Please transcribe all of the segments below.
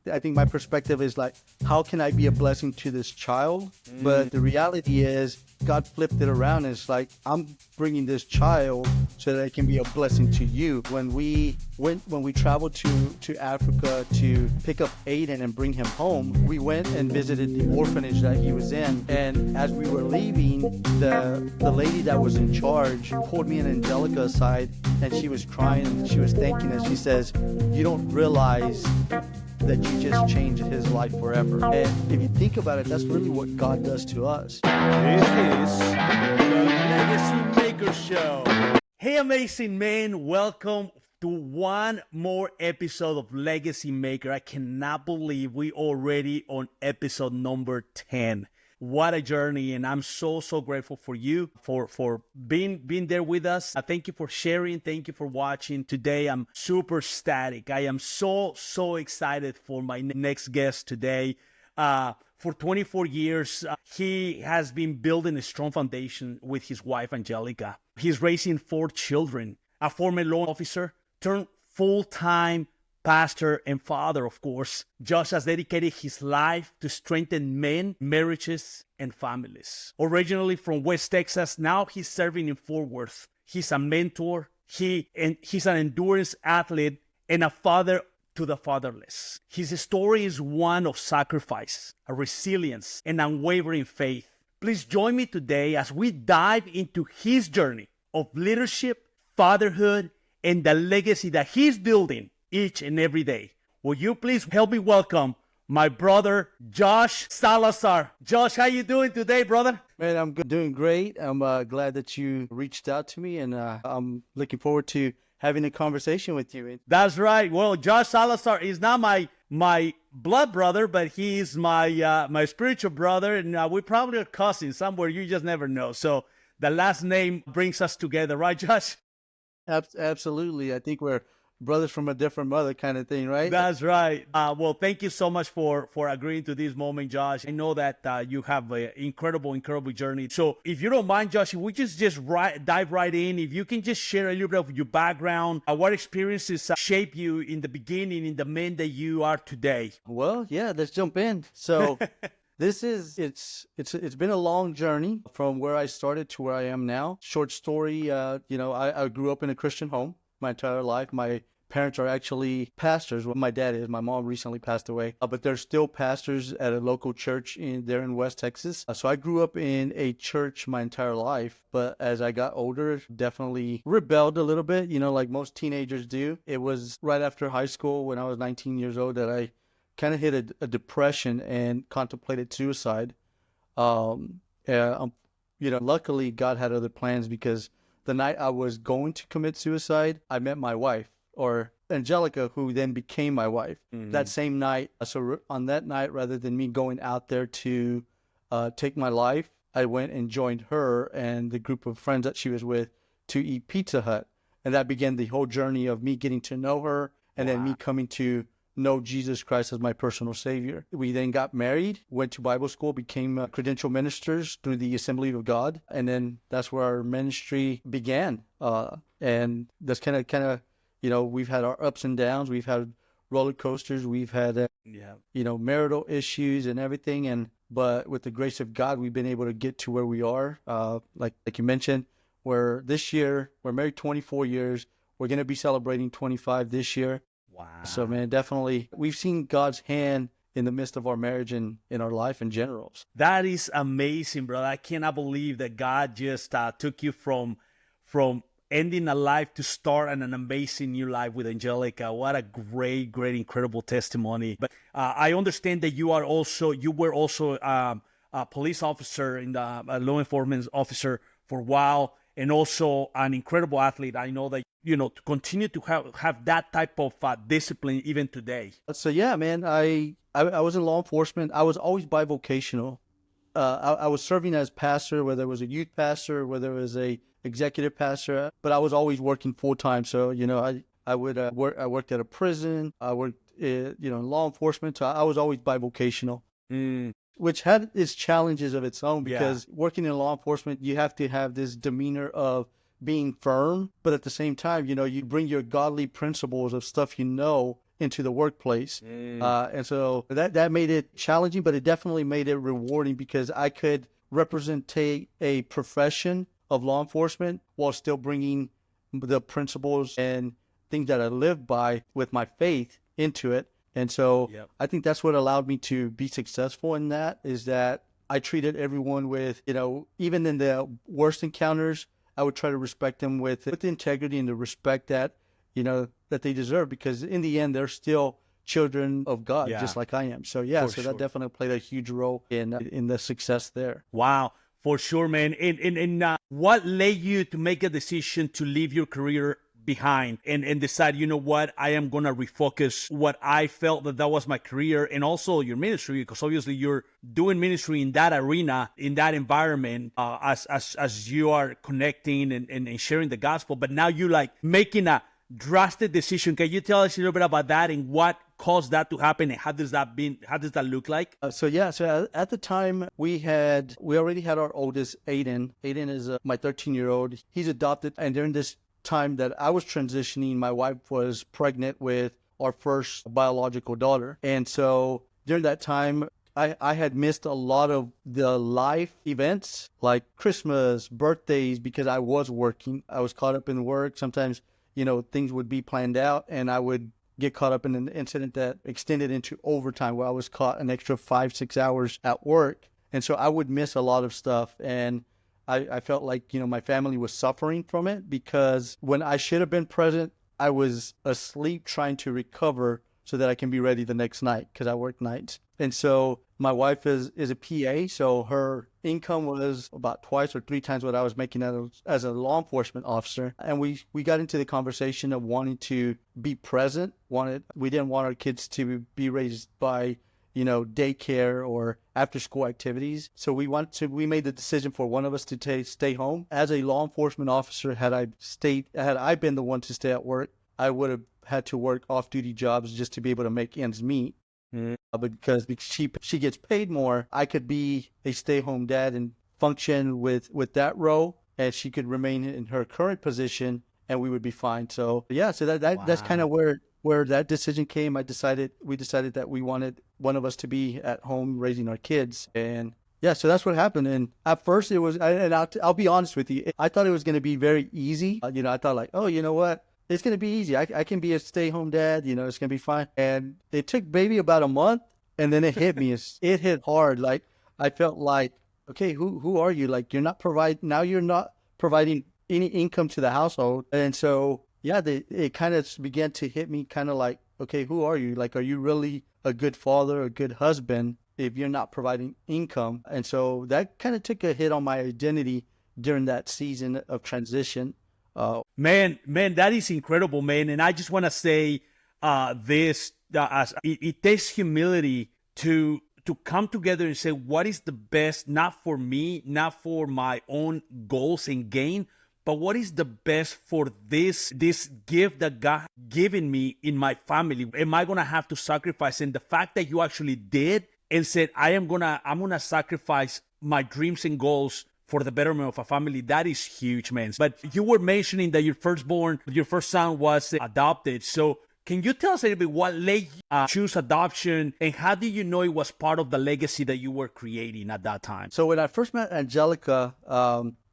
I think my perspective is like, how can I be a blessing to this child? But the reality is God flipped it around. And it's like, I'm bringing this child so that it can be a blessing to you. When we traveled to Africa to pick up Aiden and bring him home, we went and visited the orphanage that he was in. And as we were leaving, the lady that was in charge pulled me and Angelica aside, and she was crying and she was thanking us. She says, you don't realize that you just changed his life forever. And if you think about it, that's really what God does to us. This is the Legacy Maker Show. Hey, amazing man, welcome to one more episode of Legacy Maker. I cannot believe we already on episode number 10. What a journey, and I'm so grateful for you for being there with us. Thank you for sharing. Thank you for watching. Today I'm super ecstatic. I am so excited for my next guest today. For 24 years, he has been building a strong foundation with his wife Angelica. He's raising 4 children, a former law officer turned full-time pastor and father, of course. Josh has dedicated his life to strengthen men, marriages, and families. Originally from West Texas, now he's serving in Fort Worth. He's a mentor, he's an endurance athlete, and a father to the fatherless. His story is one of sacrifice, a resilience, and unwavering faith. Please join me today as we dive into his journey of leadership, fatherhood, and the legacy that he's building each and every day. Will you please help me welcome my brother, Josh Salazar. Josh, how you doing today, brother? Man, I'm doing great. I'm glad that you reached out to me, and I'm looking forward to having a conversation with you. That's right. Well, Josh Salazar is not my blood brother, but he's my spiritual brother, and we probably are cousins somewhere. You just never know. So the last name brings us together, right, Josh? Absolutely. I think we're brothers from a different mother kind of thing, right? That's right. Well, thank you so much for agreeing to this moment, Josh. I know that you have an incredible journey. So if you don't mind, Josh, if we just dive right in, if you can just share a little bit of your background, what experiences shape you in the beginning, in the man that you are today. Well, yeah, let's jump in. So it's been a long journey from where I started to where I am now. Short story, I grew up in a Christian home my entire life. My parents are actually pastors. Well, my dad is. My mom recently passed away, but they're still pastors at a local church there in West Texas. So I grew up in a church my entire life, but as I got older, definitely rebelled a little bit, like most teenagers do. It was right after high school when I was 19 years old that I kind of hit a depression and contemplated suicide. Luckily God had other plans, because the night I was going to commit suicide, I met my wife, or Angelica, who then became my wife. Mm-hmm. That same night. So on that night, rather than me going out there to take my life, I went and joined her and the group of friends that she was with to eat Pizza Hut. And that began the whole journey of me getting to know her, and then me coming to know Jesus Christ as my personal Savior. We then got married, went to Bible school, became credential ministers through the Assembly of God, and then that's where our ministry began. And that's kind of, we've had our ups and downs, we've had roller coasters, we've had marital issues and everything, but with the grace of God, we've been able to get to where we are. Like you mentioned, where this year we're married 24 years. We're going to be celebrating 25 this year. Wow. So, man, definitely, we've seen God's hand in the midst of our marriage and in our life in general. That is amazing, brother. I cannot believe that God just took you from ending a life to start an amazing new life with Angelica. What a great, incredible testimony. But I understand that you were also a police officer in the law enforcement officer for a while, and also an incredible athlete. I know that, to continue to have that type of discipline even today. So, yeah, man, I was in law enforcement. I was always bivocational. I was serving as pastor, whether it was a youth pastor, whether it was a executive pastor, but I was always working full time. So, I worked at a prison. I worked, in law enforcement. So I was always bivocational. Which had its challenges of its own, because working in law enforcement, you have to have this demeanor of being firm, but at the same time, you bring your godly principles of stuff into the workplace. And so that made it challenging, but it definitely made it rewarding because I could represent a profession of law enforcement while still bringing the principles and things that I live by with my faith into it. And so Yep. I think that's what allowed me to be successful in that, is that I treated everyone with, even in the worst encounters, I would try to respect them with the integrity and the respect that, that they deserve, because in the end, they're still children of God, Yeah, just like I am. So yeah, for so that sure. definitely played a huge role in the success there. Wow, for sure, man. And what led you to make a decision to leave your career behind and decide, you know what, I am going to refocus what I felt that was my career and also your ministry, because obviously you're doing ministry in that arena, in that environment, as you are connecting and sharing the gospel. But now you like making a drastic decision. Can you tell us a little bit about that and what caused that to happen and how does that look like? So at the time we already had our oldest, Aiden. Aiden is my 13-year-old. He's adopted, and during this time that I was transitioning, my wife was pregnant with our first biological daughter, and so during that time, I had missed a lot of the life events like Christmas, birthdays, because I was working. I was caught up in work. Sometimes, things would be planned out and I would get caught up in an incident that extended into overtime where I was caught an extra 5, 6 hours at work. And so I would miss a lot of stuff. And I felt like, my family was suffering from it because when I should have been present, I was asleep trying to recover so that I can be ready the next night because I work nights. And so my wife is a PA, so her income was about twice or three times what I was making as a law enforcement officer. And we got into the conversation of wanting to be present. We didn't want our kids to be raised by daycare or after school activities. So we made the decision for one of us to stay home. As a law enforcement officer, had I been the one to stay at work, I would have had to work off-duty jobs just to be able to make ends meet. But because she gets paid more, I could be a stay-home dad and function with that role, and she could remain in her current position, and we would be fine. So yeah, so that's kind of Wow. where that decision came. We decided that we wanted one of us to be at home raising our kids, and yeah, so that's what happened. And at first it was, and I'll be honest with you, I thought it was going to be very easy. I thought like, oh, you know what? It's going to be easy. I can be a stay-home dad. It's going to be fine. And it took maybe about a month, and then it hit me. It hit hard. Like I felt like, okay, who are you? Like you're not providing any income to the household. And so, yeah, it kind of began to hit me kind of like, okay, who are you? Like, are you really a good father, a good husband if you're not providing income? And so that kind of took a hit on my identity during that season of transition. Man, that is incredible, man. And I just want to say this as it takes humility to come together and say what is the best, not for me, not for my own goals and gain, but what is the best for this gift that God given me in my family? Am I gonna have to sacrifice? And the fact that you actually did and said, I'm gonna sacrifice my dreams and goals for the betterment of a family, that is huge, man. But you were mentioning that your first son was adopted. So can you tell us a little bit what led you choose adoption and how did you know it was part of the legacy that you were creating at that time? So when I first met Angelica,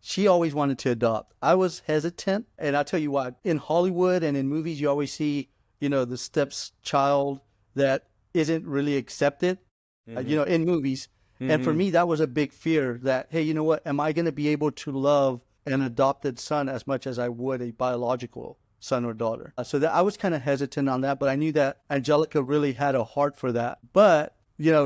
she always wanted to adopt. I was hesitant, and I'll tell you why. In Hollywood and in movies, you always see, the stepchild that isn't really accepted, in movies. And for me, that was a big fear that, hey, you know what? Am I going to be able to love an adopted son as much as I would a biological son or daughter? So that I was kind of hesitant on that, but I knew that Angelica really had a heart for that. But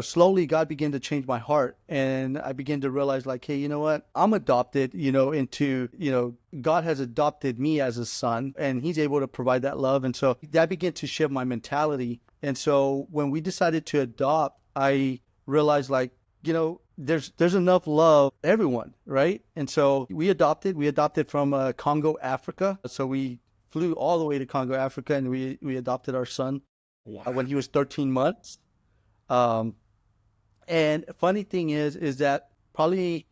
slowly God began to change my heart, and I began to realize like, hey, you know what? I'm adopted, God has adopted me as a son, and he's able to provide that love. And so that began to shift my mentality. And so when we decided to adopt, I realized like, there's enough love for everyone, right? And so we adopted from Congo, Africa. So we flew all the way to Congo, Africa, and we adopted our son Wow. when he was 13 months. Um, and funny thing is that probably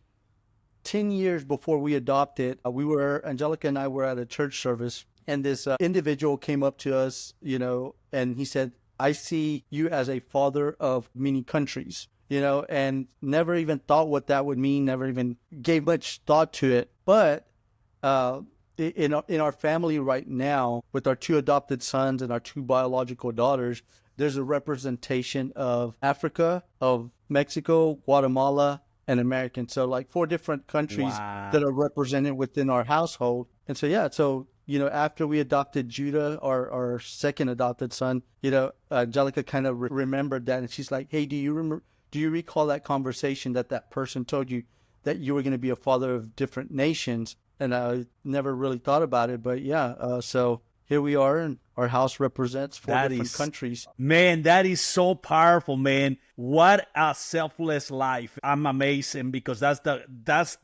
10 years before we adopted, Angelica and I were at a church service, and this individual came up to us, and he said, I see you as a father of many countries, and never even thought what that would mean, never even gave much thought to it. But uh, in our family right now, with our two adopted sons and our two biological daughters, there's a representation of Africa, of Mexico, Guatemala, and American. So like four different countries Wow. that are represented within our household. And so yeah, so after we adopted Judah, our second adopted son, Angelica kind of remembered that, and she's like, "Hey, do you recall that conversation that person told you that you were going to be a father of different nations?" And I never really thought about it, but yeah. So here we are, and our house represents four That different is, countries. man, that is so powerful, man. What a selfless life. I'm amazing because that's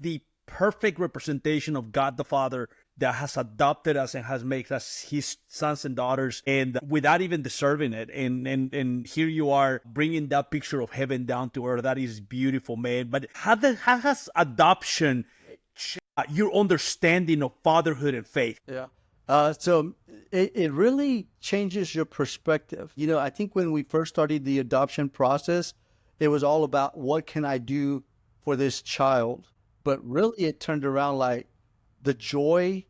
the perfect representation of God the Father that has adopted us and has made us his sons and daughters, and without even deserving it. And here you are bringing that picture of heaven down to earth. That is beautiful, man. But how has adoption your understanding of fatherhood and faith? Yeah. So it really changes your perspective. I think when we first started the adoption process, it was all about what can I do for this child? But really it turned around like the joy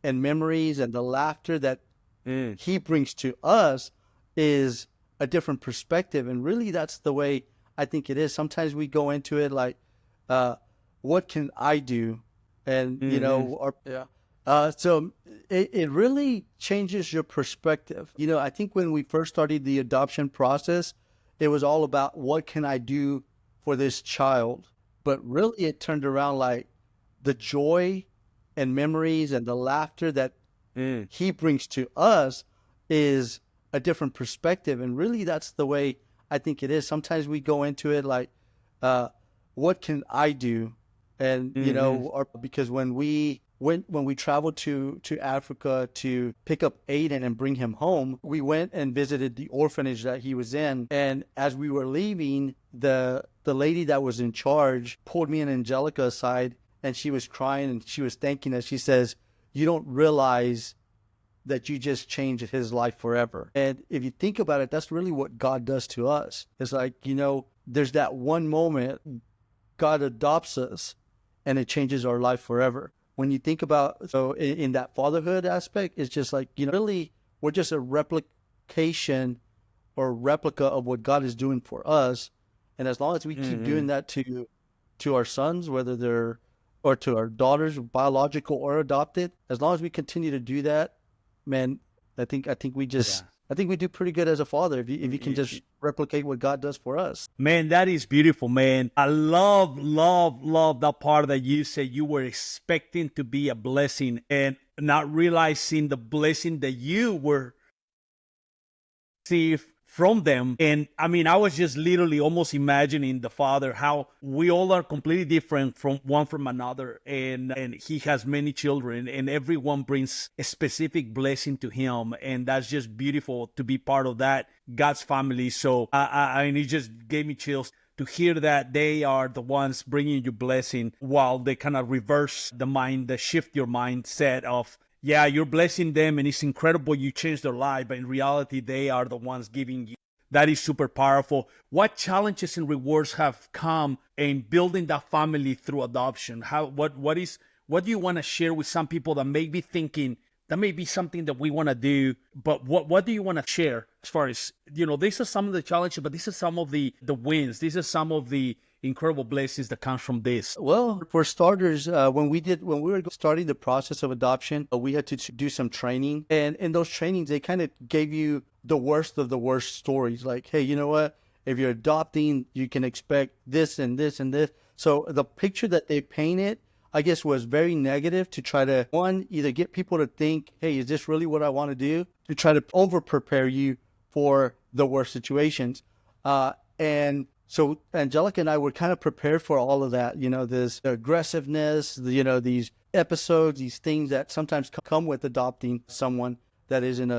and memories and the laughter that Mm. he brings to us is a different perspective. And really that's the way I think it is. Sometimes we go into it like, uh, what can I do? And, Hmm. yeah. So it really changes your perspective. I think when we first started the adoption process, it was all about what can I do for this child? But really it turned around like the joy and memories and the laughter that Mm. he brings to us is a different perspective. And really that's the way I think it is. Sometimes we go into it like, uh, what can I do? And Hmm. because when we traveled to Africa to pick up Aiden and bring him home, we went and visited the orphanage that he was in. And as we were leaving, the lady that was in charge pulled me and Angelica aside, and she was crying and she was thanking us. She says, "You don't realize that you just changed his life forever." And if you think about it, that's really what God does to us. It's like, there's that one moment God adopts us and it changes our life forever. When you think about, so in that fatherhood aspect, it's just like, really, we're just a replication or replica of what God is doing for us. And as long as we keep Hmm. doing that to our sons, whether they're or to our daughters, biological or adopted, as long as we continue to do that, man, Yeah. I think we do pretty good as a father if you can just replicate what God does for us. Man, that is beautiful, man. I love, love, love that part that you said you were expecting to be a blessing and not realizing the blessing that you were received from them. And I mean, I was just literally almost imagining the father, how we all are completely different from one from another. And he has many children and everyone brings a specific blessing to him. And that's just beautiful to be part of that God's family. So I mean, it just gave me chills to hear that they are the ones bringing you blessing while they kind of reverse the mind, the shift your mindset of, yeah, you're blessing them and it's incredible you changed their life, but in reality, they are the ones giving you. That is super powerful. What challenges and rewards have come in building that family through adoption? What do you want to share with some people that may be thinking that may be something that we want to do, but what do you want to share as far as, these are some of the challenges, but these are some of the wins. These are some of the incredible blessings that comes from this. Well, for starters, when we were starting the process of adoption, we had to do some training, and in those trainings, they kind of gave you the worst of the worst stories. Like, hey, you know what? If you're adopting, you can expect this and this and this. So the picture that they painted, I guess, was very negative to try to one either get people to think, hey, is this really what I want to do? To try to over prepare you for the worst situations. And so Angelica and I were kind of prepared for all of that, this aggressiveness, these episodes, these things that sometimes come with adopting someone that isn't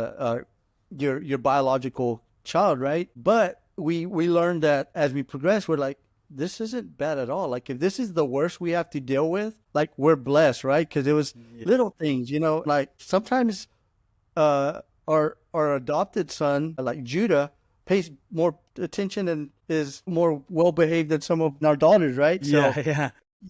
your biological child, right? But we learned that as we progress, we're like, this isn't bad at all. Like if this is the worst we have to deal with, like we're blessed, right? Because it was little things, like sometimes our adopted son, like Judah, pays more attention and is more well behaved than some of our daughters, right? So,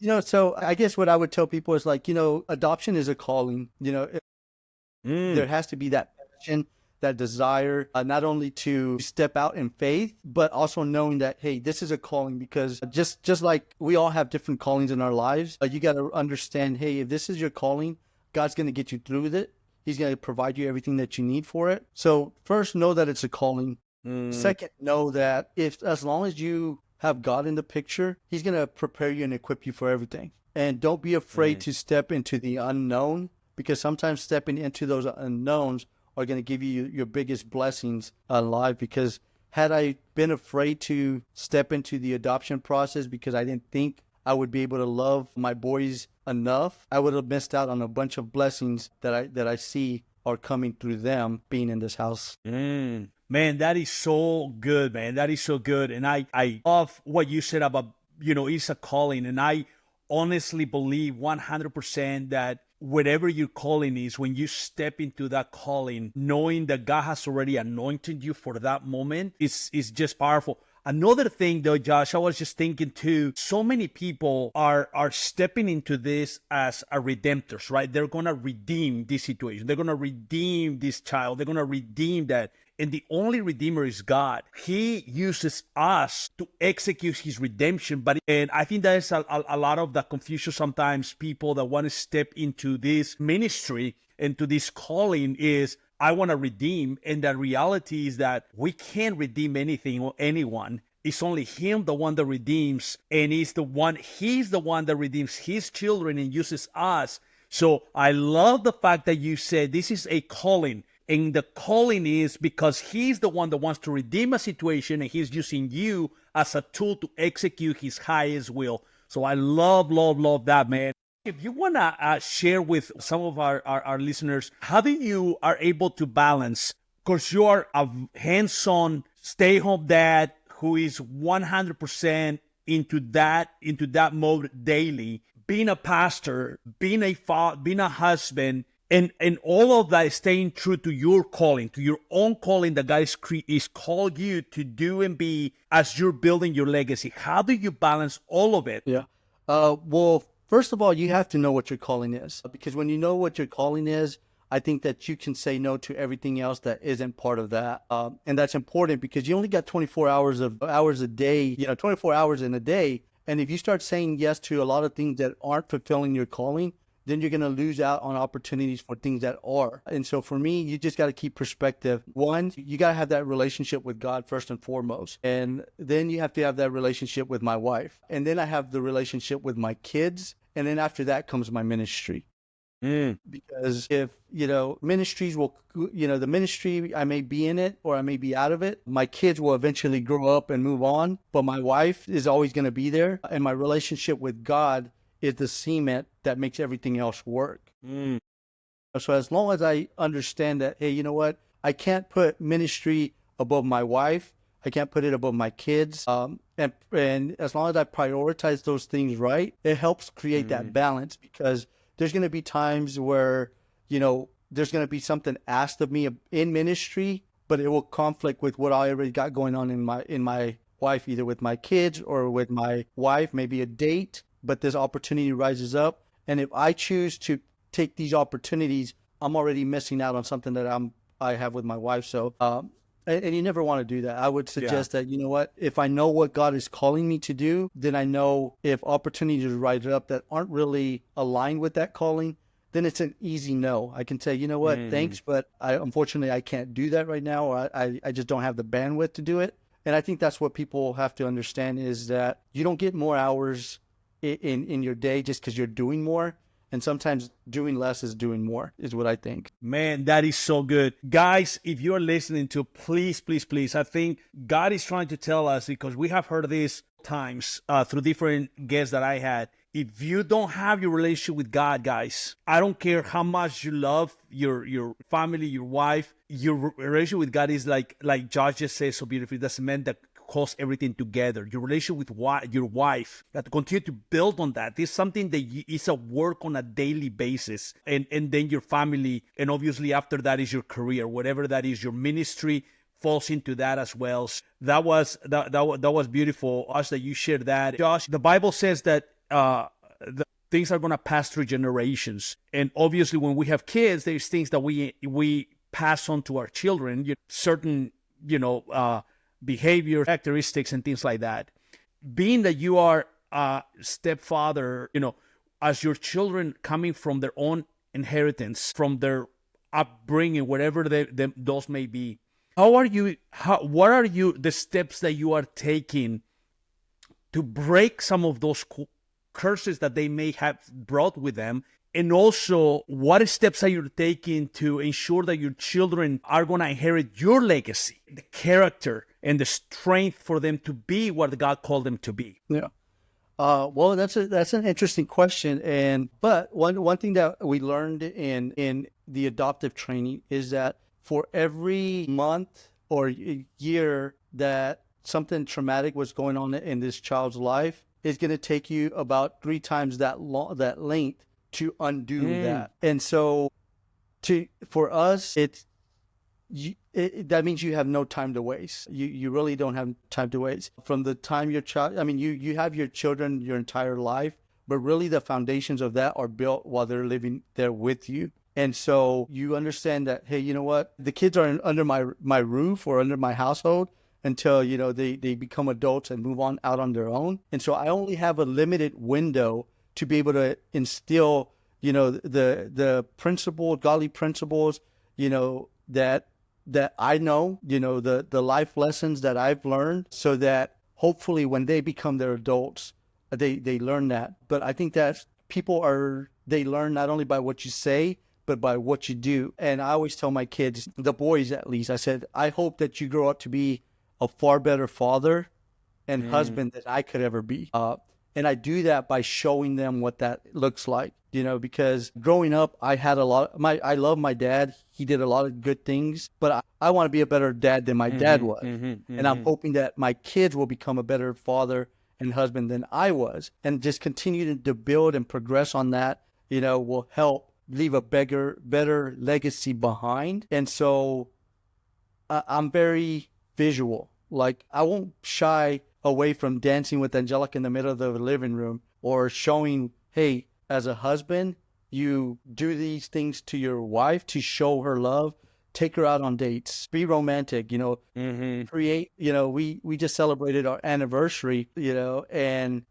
Yeah. so I guess what I would tell people is like, adoption is a calling. Mm, There has to be that passion, that desire, not only to step out in faith, but also knowing that, hey, this is a calling, because just like we all have different callings in our lives, you got to understand, hey, if this is your calling, God's going to get you through with it. He's going to provide you everything that you need for it. So first, know that it's a calling. mm, Second, know that if as long as you have God in the picture, He's going to prepare you and equip you for everything. And don't be afraid mm. to step into the unknown, because sometimes stepping into those unknowns are going to give you your biggest blessings in life. Because had I been afraid to step into the adoption process because I didn't think I would be able to love my boys enough, I would have missed out on a bunch of blessings that I see are coming through them being in this house. Mm. Man, that is so good, man. That is so good. And I love what you said about, it's a calling. And I honestly believe 100% that whatever your calling is, when you step into that calling, knowing that God has already anointed you for that moment, is just powerful. Another thing though, Josh, I was just thinking too, so many people are stepping into this as a redemptors, right? They're gonna redeem this situation. They're gonna redeem this child. They're gonna redeem that. And the only redeemer is God. He uses us to execute his redemption. And I think there's a lot of the confusion sometimes. People that want to step into this ministry, into this calling, is I want to redeem. And the reality is that we can't redeem anything or anyone. It's only him, the one that redeems. And he's the one that redeems his children and uses us. So I love the fact that you said this is a calling. And the calling is because he's the one that wants to redeem a situation, and he's using you as a tool to execute his highest will. So I love that, man. If you want to share with some of our listeners, how do you are able to balance, because you are a hands-on stay-home dad who is 100% into that mode daily, being a pastor, being a father, being a husband, and all of that, staying true to your calling, to your own calling that God is called you to do and be as you're building your legacy. How do you balance all of it? Yeah. Well, first of all, you have to know what your calling is, because when you know what your calling is, I think that you can say no to everything else that isn't part of that. And that's important because you only got 24 hours a day, 24 hours in a day. And if you start saying yes to a lot of things that aren't fulfilling your calling, then you're going to lose out on opportunities for things that are. And so for me, you just got to keep perspective. One, you got to have that relationship with God first and foremost. And then you have to have that relationship with my wife. And then I have the relationship with my kids. And then after that comes my ministry. Mm, Because if, ministries will, the ministry, I may be in it or I may be out of it. My kids will eventually grow up and move on, but my wife is always going to be there. And my relationship with God is the cement that makes everything else work. mm, So as long as I understand that, hey, you know what? I can't put ministry above my wife. I can't put it above my kids. And as long as I prioritize those things right, it helps create that mm, balance, because there's going to be times where, there's going to be something asked of me in ministry, but it will conflict with what I already got going on in my wife, either with my kids or with my wife, maybe a date, but this opportunity rises up. And if I choose to take these opportunities, I'm already missing out on something that I have with my wife. So, and you never want to do that. I would yeah. suggest that, you know what, if I know what God is calling me to do, then I know if opportunities rise up that aren't really aligned with that calling, then it's an easy no. I can say, you know what, Mm, thanks, but unfortunately I can't do that right now, or I just don't have the bandwidth to do it. And I think that's what people have to understand, is that you don't get more hours in your day just because you're doing more. And sometimes doing less is doing more, is what I think. man, that is so good. Guys, if you're listening to, please, I think God is trying to tell us, because we have heard this times through different guests that I had. If you don't have your relationship with God, guys, I don't care how much you love your family, your wife, your relationship with God is like Josh just said so beautifully. That's the man that holds everything together. Your relationship with your wife, you have to continue to build on that. It's something that is a work on a daily basis. And then your family, and obviously after that is your career, whatever that is, your ministry. falls into that as well. That was beautiful. Us that you shared that, Josh. The Bible says that the things are gonna pass through generations, and obviously, when we have kids, there's things that we pass on to our children. Certain behavior characteristics and things like that. Being that you are a stepfather, as your children coming from their own inheritance, from their upbringing, whatever those may be, what are the steps that you are taking to break some of those curses that they may have brought with them? And also, what steps are you taking to ensure that your children are going to inherit your legacy, the character and the strength for them to be what God called them to be? Yeah. Well, that's an interesting question. But one thing that we learned in the adoptive training is that for every month or year that something traumatic was going on in this child's life, it's going to take you about 3 times that length to undo that. And so for us, that means you have no time to waste. You really don't have time to waste. From the time your child, I mean, you have your children your entire life, but really the foundations of that are built while they're living there with you. And so you understand that, hey, you know what? The kids are under my roof or under my household until, they become adults and move on out on their own. And so I only have a limited window to be able to instill, the godly principles, that I know, the life lessons that I've learned, so that hopefully when they become their adults, they learn that. But I think that they learn not only by what you say, but by what you do. And I always tell my kids, the boys at least, I said, I hope that you grow up to be a far better father and husband than I could ever be. And I do that by showing them what that looks like, because growing up, I love my dad. He did a lot of good things, but I want to be a better dad than my dad was. And I'm hoping that my kids will become a better father and husband than I was, and just continue to build and progress on that, will help leave a better legacy behind. And so I'm very visual. Like, I won't shy away from dancing with Angelica in the middle of the living room, or showing, hey, as a husband, you do these things to your wife to show her love. Take her out on dates. Be romantic, create, we just celebrated our anniversary, and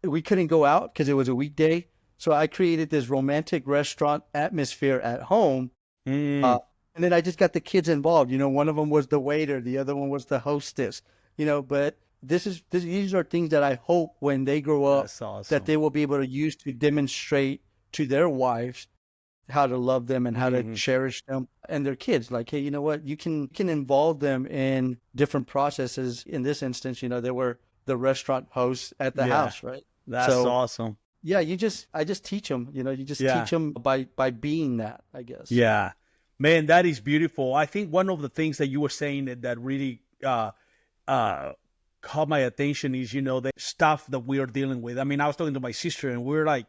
we couldn't go out because it was a weekday. So I created this romantic restaurant atmosphere at home. And then I just got the kids involved. One of them was the waiter. The other one was the hostess, but these are things that I hope when they grow up, that they will be able to use to demonstrate to their wives how to love them and how to cherish them, and their kids. Like, hey, you know what? You can involve them in different processes. In this instance, they were the restaurant hosts at the house, right? That's awesome. Yeah, I just teach them. You just teach them by being that, I guess. Yeah, man, that is beautiful. I think one of the things that you were saying that really caught my attention is, the stuff that we are dealing with. I mean, I was talking to my sister, and we were like,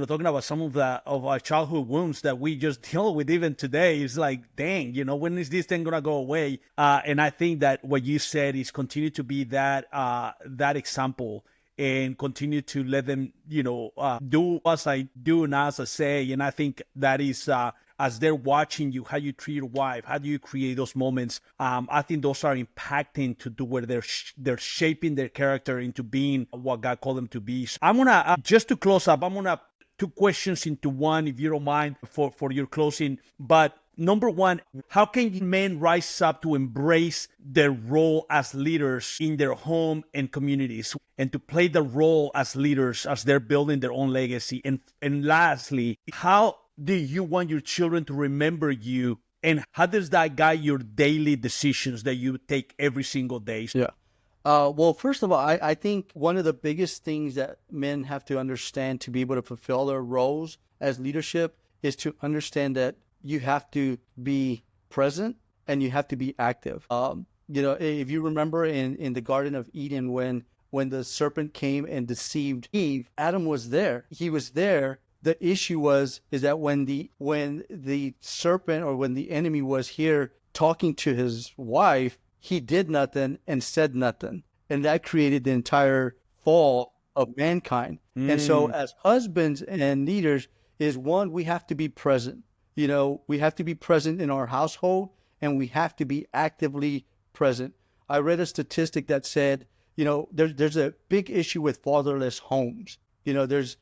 talking about some of our childhood wounds that we just deal with even today. It's like, dang, when is this thing gonna go away? And I think that what you said is continue to be that example, and continue to let them, do as I do and as I say. And I think that is, as they're watching you, how you treat your wife, how do you create those moments? I think those are impacting to where they're shaping their character into being what God called them to be. So I'm gonna just to close up, I'm gonna 2 questions into one, if you don't mind, for your closing. But number one, how can men rise up to embrace their role as leaders in their home and communities, and to play the role as leaders as they're building their own legacy? And lastly, how do you want your children to remember you, and how does that guide your daily decisions that you take every single day? Yeah. Well, first of all, I think one of the biggest things that men have to understand to be able to fulfill their roles as leadership is to understand that you have to be present and you have to be active. If you remember in the Garden of Eden, when the serpent came and deceived Eve, Adam was there. He was there. The issue is that when the serpent, or when the enemy was here talking to his wife, he did nothing and said nothing. And that created the entire fall of mankind. And so Mm. as husbands and leaders is one, we have to be present. You know, we have to be present in our household and we have to be actively present. I read a statistic that said, you know, there's a big issue with fatherless homes. You know, there's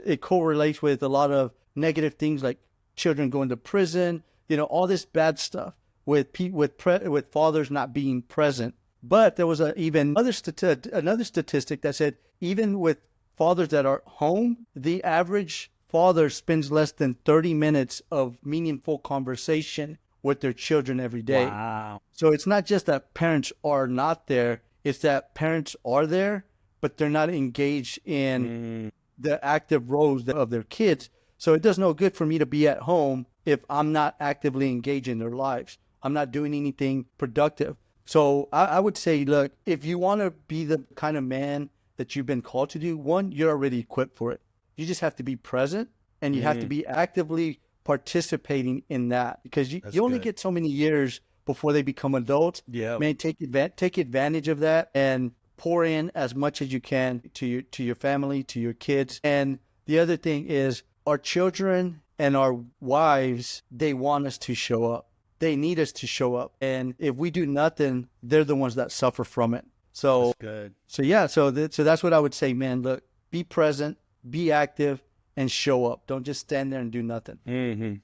it correlates with a lot of negative things like children going to prison, you know, all this bad stuff with with fathers not being present. But there was another statistic that said even with fathers that are home, the average father spends less than 30 minutes of meaningful conversation with their children every day. Wow. So it's not just that parents are not there, it's that parents are there, but they're not engaged in Mm. the active roles of their kids. So it does no good for me to be at home if I'm not actively engaged in their lives. I'm not doing anything productive. So I would say, look, if you want to be the kind of man that you've been called to do, one, you're already equipped for it. You just have to be present and you have to Mm. be actively participating in that because That's you only good. get so many years before they become adults. Yeah. Man, take advantage of that and pour in as much as you can to your family, to your kids. And the other thing is our children and our wives, they want us to show up. They need us to show up. And if we do nothing, they're the ones that suffer from it. That's So good. so yeah, so that's what I would say, man. Look, be present, be active, and show up. Don't just stand there and do nothing. Mm-hmm.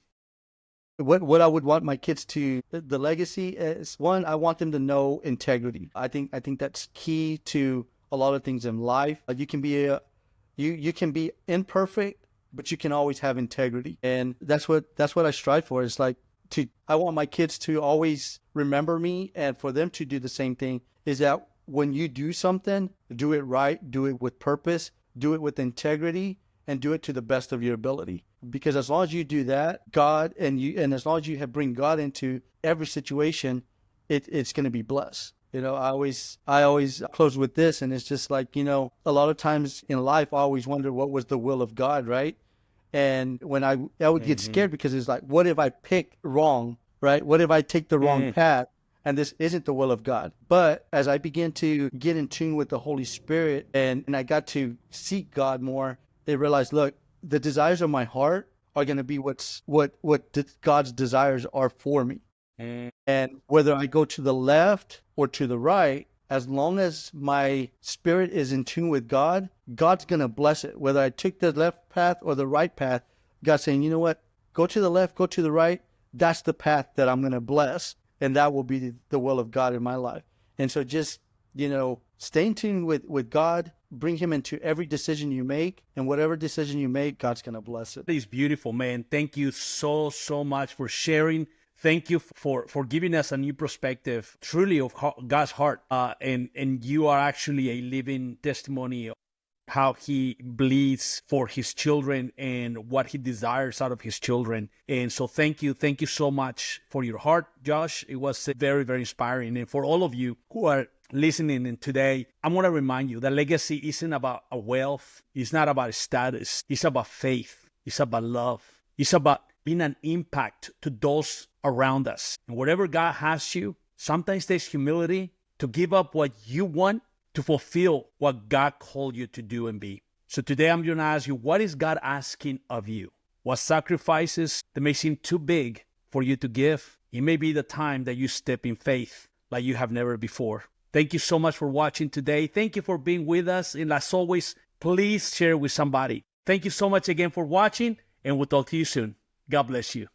What I would want my kids to the legacy is one, I want them to know integrity. I think that's key to a lot of things in life. You can be you can be imperfect, but you can always have integrity. And that's what I strive for. It's like to I want my kids to always remember me and for them to do the same thing is that when you do something, do it right, do it with purpose, do it with integrity, and do it to the best of your ability. Because as long as you do that, God and as long as you have bring God into every situation, it's going to be blessed. You know, I always close with this, and it's just like, you know, a lot of times in life, I always wonder what was the will of God, right? And when I would get Mm-hmm. scared because it's like, what if I pick wrong, right? What if I take the wrong Mm. path? And this isn't the will of God. But as I began to get in tune with the Holy Spirit and I got to seek God more, they realized, look, the desires of my heart are going to be God's desires are for me. Mm. And whether I go to the left or to the right, as long as my spirit is in tune with God, God's going to bless it. Whether I took the left path or the right path, God's saying, you know what? Go to the left, go to the right. That's the path that I'm going to bless. And that will be the will of God in my life. And so just, you know, stay in tune with God, bring him into every decision you make. And whatever decision you make, God's going to bless it. That is beautiful, man. Thank you so much for sharing. Thank you for giving us a new perspective, truly of God's heart. And you are actually a living testimony of how he bleeds for his children and what he desires out of his children. And so thank you so much for your heart, Josh. It was very inspiring. And for all of you who are listening in today, I want to remind you that legacy isn't about a wealth. It's not about status. It's about faith. It's about love. It's about being an impact to those around us. And wherever God has you, sometimes there's humility to give up what you want to fulfill what God called you to do and be. So today I'm going to ask you, what is God asking of you? What sacrifices that may seem too big for you to give? It may be the time that you step in faith like you have never before. Thank you so much for watching today. Thank you for being with us. And as always, please share with somebody. Thank you so much again for watching, and we'll talk to you soon. God bless you.